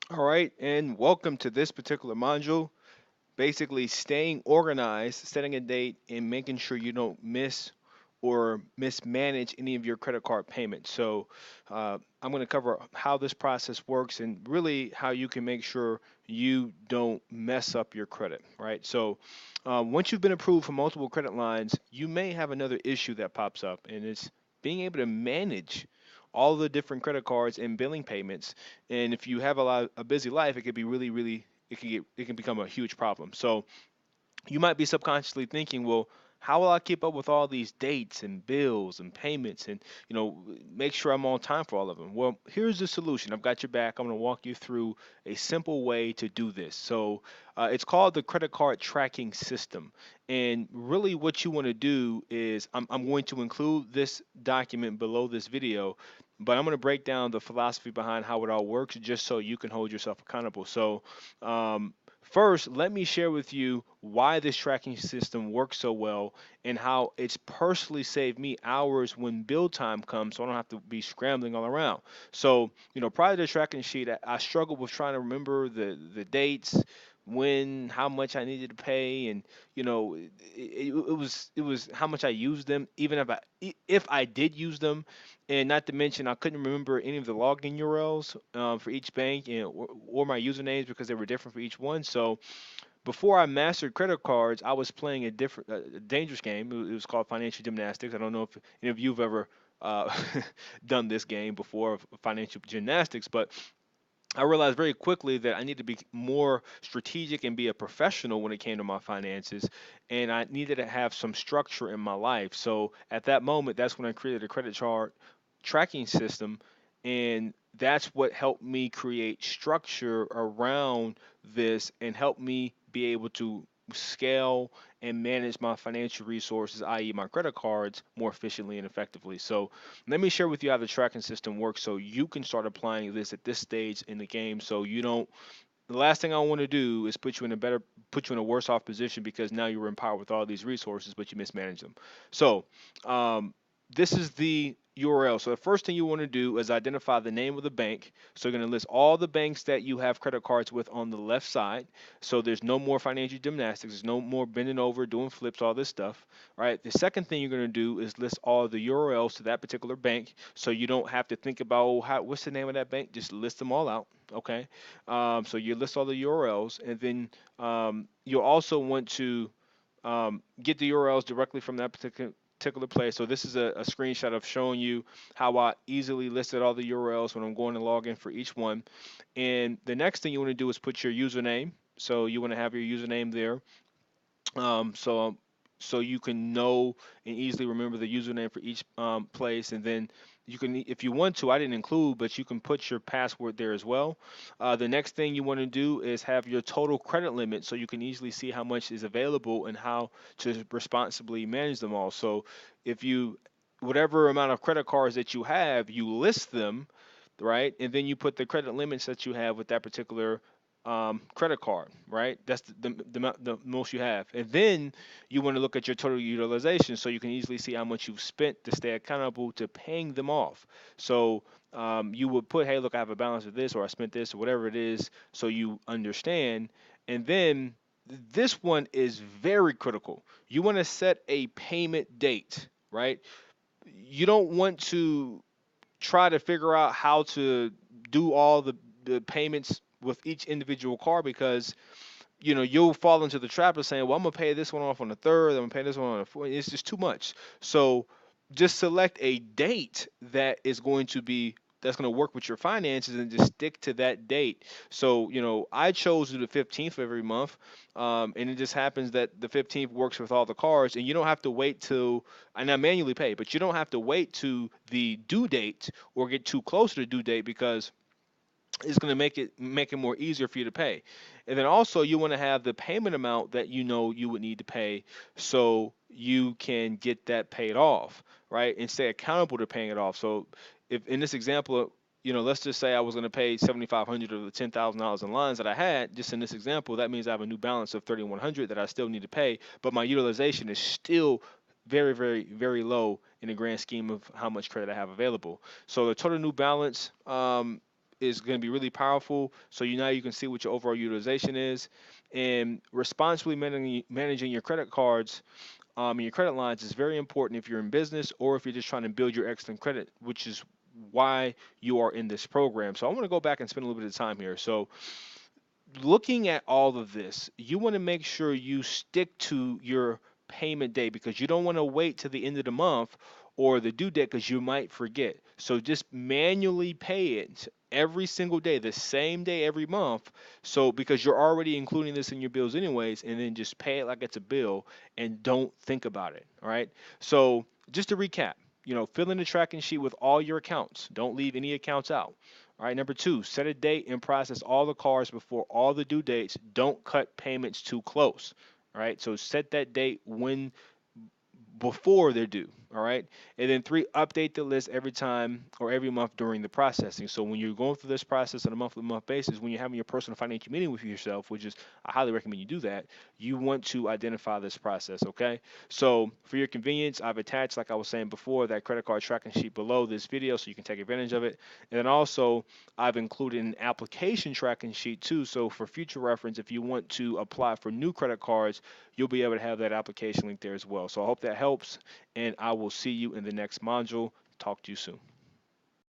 All right, and welcome to this particular module. Basically, staying organized, setting a date, and making sure you don't miss or mismanage any of your credit card payments. So, I'm going to cover how this process works and really how you can make sure you don't mess up your credit, right? So, once you've been approved for multiple credit lines, you may have another issue that pops up, and it's being able to manage all the different credit cards and billing payments. And if you have a busy life, it could be really it can become a huge problem. So you might be subconsciously thinking, well, how will I keep up with all these dates and bills and payments and make sure I'm on time for all of them? Well, here's the solution. I've got your back. I'm going to walk you through a simple way to do this. So it's called the credit card tracking system. And really, what you want to do is I'm going to include this document below this video. But I'm going to break down the philosophy behind how it all works just so you can hold yourself accountable. So, um, first, let me share with you why this tracking system works so well and how it's personally saved me hours when build time comes so I don't have to be scrambling all around. So, prior to the tracking sheet, I struggled with trying to remember the dates, when, how much I needed to pay, and it was how much I used them, even if I did use them, and not to mention I couldn't remember any of the login URLs for each bank and or my usernames because they were different for each one. So before I mastered credit cards, I was playing a dangerous game. It was called financial gymnastics. I don't know if any of you've ever uh, done this game before, financial gymnastics, but I realized very quickly that I need to be more strategic and be a professional when it came to my finances, and I needed to have some structure in my life. So at that moment, that's when I created a credit chart tracking system, and that's what helped me create structure around this and help me be able to scale and manage my financial resources, i.e., my credit cards, more efficiently and effectively. So let me share with you how the tracking system works so you can start applying this at this stage in the game so you don't the last thing I want to do is put you in a worse off position because now you're empowered with all these resources but you mismanage them. So um, this is the URL. So the first thing you want to do is identify the name of the bank. So you're going to list all the banks that you have credit cards with on the left side. So there's no more financial gymnastics. There's no more bending over, doing flips, all this stuff. Right. The second thing you're going to do is list all the URLs to that particular bank. So you don't have to think about what's the name of that bank. Just list them all out. Okay. So you list all the URLs, and then you'll also want to get the URLs directly from that particular place. So this is a screenshot of showing you how I easily listed all the URLs when I'm going to log in for each one. And the next thing you want to do is put your username. So you want to have your username there. Um, so um, so you can know and easily remember the username for each place, and then you can, if you want to, I didn't include, but you can put your password there as well. The next thing you want to do is have your total credit limit, so you can easily see how much is available and how to responsibly manage them all. So if you whatever amount of credit cards that you have, you list them, right? And then you put the credit limits that you have with that particular credit card, right? That's the most you have. And then you want to look at your total utilization so you can easily see how much you've spent to stay accountable to paying them off. So you would put, hey, look, I have a balance of this, or I spent this, or whatever it is, so you understand. And then this one is very critical. You want to set a payment date, right? You don't want to try to figure out how to do all the payments with each individual car because you'll fall into the trap of saying, well, I'm gonna pay this one off on the third, I'm gonna pay this one on the fourth. It's just too much. So just select a date that's going to work with your finances and just stick to that date. So, I chose the 15th of every month, and it just happens that the 15th works with all the cards, and you don't have to wait till, and I manually pay, but you don't have to wait to the due date or get too close to the due date because it's going to make it more easier for you to pay. And then also you want to have the payment amount that you would need to pay so you can get that paid off, right? And stay accountable to paying it off. So if in this example, let's just say I was going to pay 7,500 of the $10,000 in lines that I had, just in this example, that means I have a new balance of 3,100 that I still need to pay, but my utilization is still very, very, very low in the grand scheme of how much credit I have available. So the total new balance is going to be really powerful. So you can see what your overall utilization is, and responsibly managing your credit cards and your credit lines is very important if you're in business or if you're just trying to build your excellent credit, which is why you are in this program. So I want to go back and spend a little bit of time here. So looking at all of this, you want to make sure you stick to your payment date because you don't want to wait to the end of the month or the due date because you might forget. So just manually pay it every single day, the same day every month. So because you're already including this in your bills anyways, and then just pay it like it's a bill and don't think about it. All right. So just to recap, fill in the tracking sheet with all your accounts. Don't leave any accounts out. All right, number two, set a date and process all the cars before all the due dates. Don't cut payments too close. All right, so set that date when before they're due. All right. And then three, update the list every time or every month during the processing. So when you're going through this process on a monthly month basis, when you're having your personal financial meeting with yourself, which is I highly recommend you do that, you want to identify this process. Okay. So for your convenience, I've attached, like I was saying before, that credit card tracking sheet below this video so you can take advantage of it. And then also I've included an application tracking sheet too. So for future reference, if you want to apply for new credit cards, you'll be able to have that application link there as well. So I hope that helps, and I will see you in the next module. Talk to you soon.